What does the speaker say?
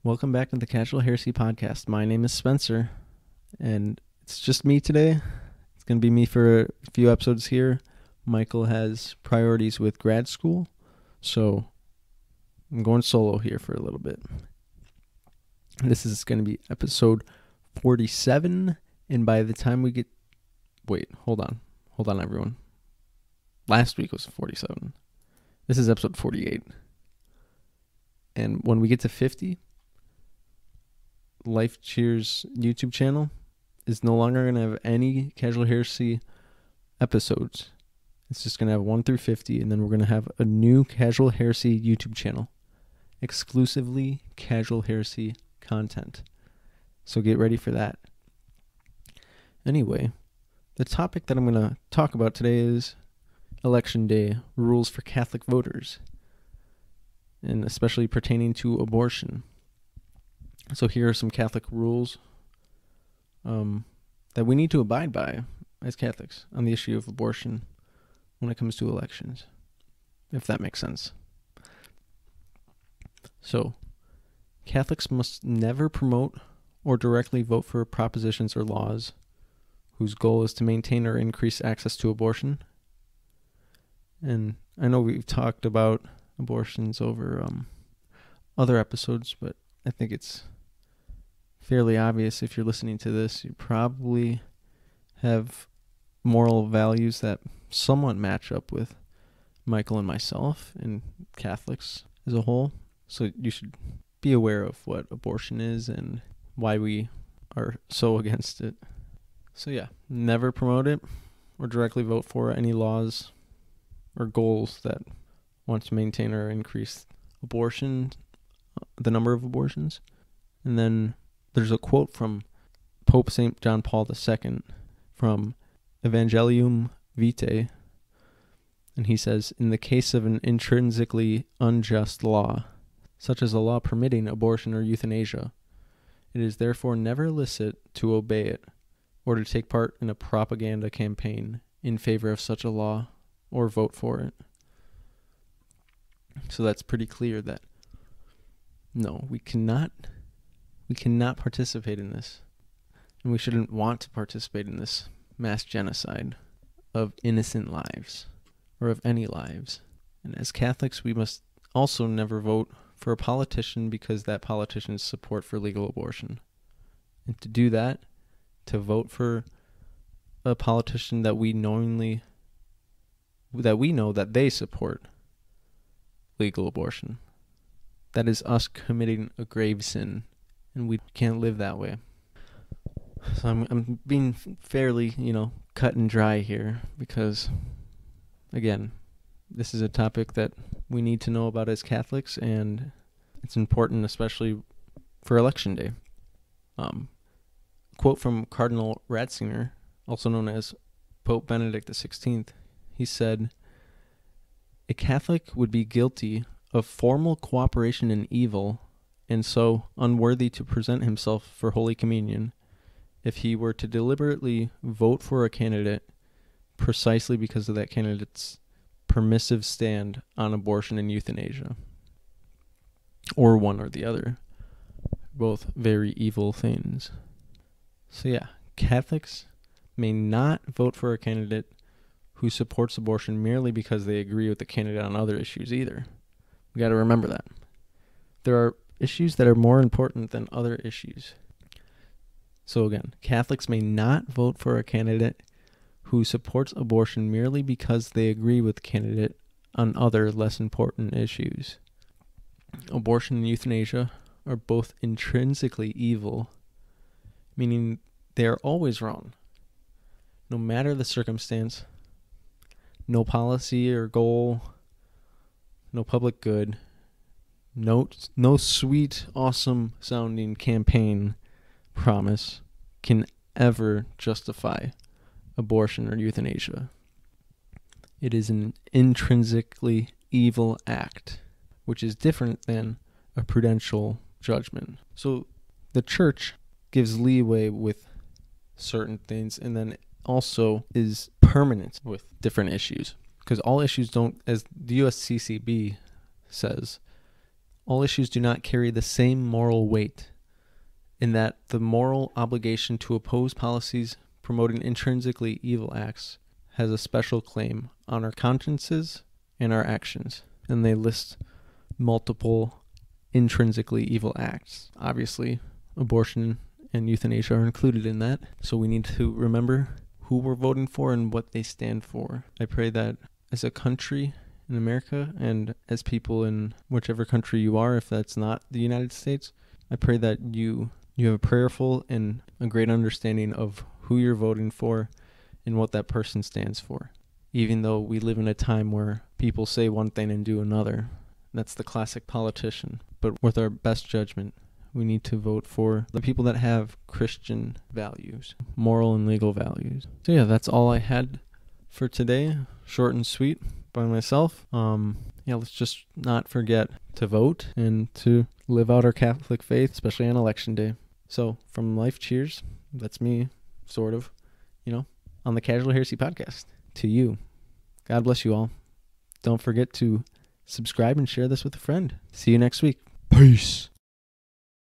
Welcome back to the Casual Heresy podcast. My name is Spencer, and it's just me today. It's going to be me for a few episodes here. Michael has priorities with grad school, so I'm going solo here for a little bit. This is going to be episode 47, and by the time we get... Wait, hold on, everyone. Last week was 47. This is episode 48. And when we get to 50... Life Cheers YouTube channel is no longer going to have any Casual Heresy episodes. It's just going to have 1 through 50, and then we're going to have a new Casual Heresy YouTube channel. Exclusively Casual Heresy content. So get ready for that. Anyway, the topic that I'm going to talk about today is Election Day rules for Catholic voters, and especially pertaining to abortion. So here are some Catholic rules that we need to abide by as Catholics on the issue of abortion when it comes to elections, if that makes sense. So, Catholics must never promote or directly vote for propositions or laws whose goal is to maintain or increase access to abortion. And I know we've talked about abortions over other episodes, but I think it's fairly obvious if you're listening to this. You probably have moral values that somewhat match up with Michael and myself and Catholics as a whole. So you should be aware of what abortion is and why we are so against it. So yeah, never promote it or directly vote for any laws or goals that want to maintain or increase abortion, the number of abortions. And then there's a quote from Pope St. John Paul II from Evangelium Vitae, and he says, "In the case of an intrinsically unjust law, such as a law permitting abortion or euthanasia, it is therefore never illicit to obey it or to take part in a propaganda campaign in favor of such a law or vote for it." So that's pretty clear that no, we cannot participate in this, and we shouldn't want to participate in this mass genocide of innocent lives, or of any lives. And as Catholics, we must also never vote for a politician because that politician's support for legal abortion. And to do that, to vote for a politician that we know that they support legal abortion, that is us committing a grave sin. And we can't live that way. So I'm being fairly, cut and dry here because, again, this is a topic that we need to know about as Catholics, and it's important, especially for Election Day. Quote from Cardinal Ratzinger, also known as Pope Benedict XVI. He said, "A Catholic would be guilty of formal cooperation in evil and so unworthy to present himself for Holy Communion if he were to deliberately vote for a candidate precisely because of that candidate's permissive stand on abortion and euthanasia, or one or the other. Both very evil things." So yeah, Catholics may not vote for a candidate who supports abortion merely because they agree with the candidate on other issues either. We got to remember that. There are issues that are more important than other issues. So again, Catholics may not vote for a candidate who supports abortion merely because they agree with the candidate on other less important issues. Abortion and euthanasia are both intrinsically evil, meaning they are always wrong, no matter the circumstance. No policy or goal, no public good, no sweet, awesome sounding campaign promise can ever justify abortion or euthanasia. It is an intrinsically evil act, which is different than a prudential judgment. So the church gives leeway with certain things and then also is permanent with different issues. Because all issues don't, as the USCCB says, All issues do not carry the same moral weight, in that the moral obligation to oppose policies promoting intrinsically evil acts has a special claim on our consciences and our actions. And they list multiple intrinsically evil acts. Obviously, abortion and euthanasia are included in that. So we need to remember who we're voting for and what they stand for. I pray that as a country in America, and as people in whichever country you are, if that's not the United States, I pray that you have a prayerful and a great understanding of who you're voting for and what that person stands for. Even though we live in a time where people say one thing and do another. That's the classic politician. But with our best judgment, we need to vote for the people that have Christian values, moral and legal values. So yeah, that's all I had for today. Short and sweet by myself. Let's just not forget to vote and to live out our Catholic faith, especially on election day. So from Life Cheers, that's me, sort of, on the Casual Heresy podcast. To you. God bless you all. Don't forget to subscribe and share this with a friend. See you next week. Peace.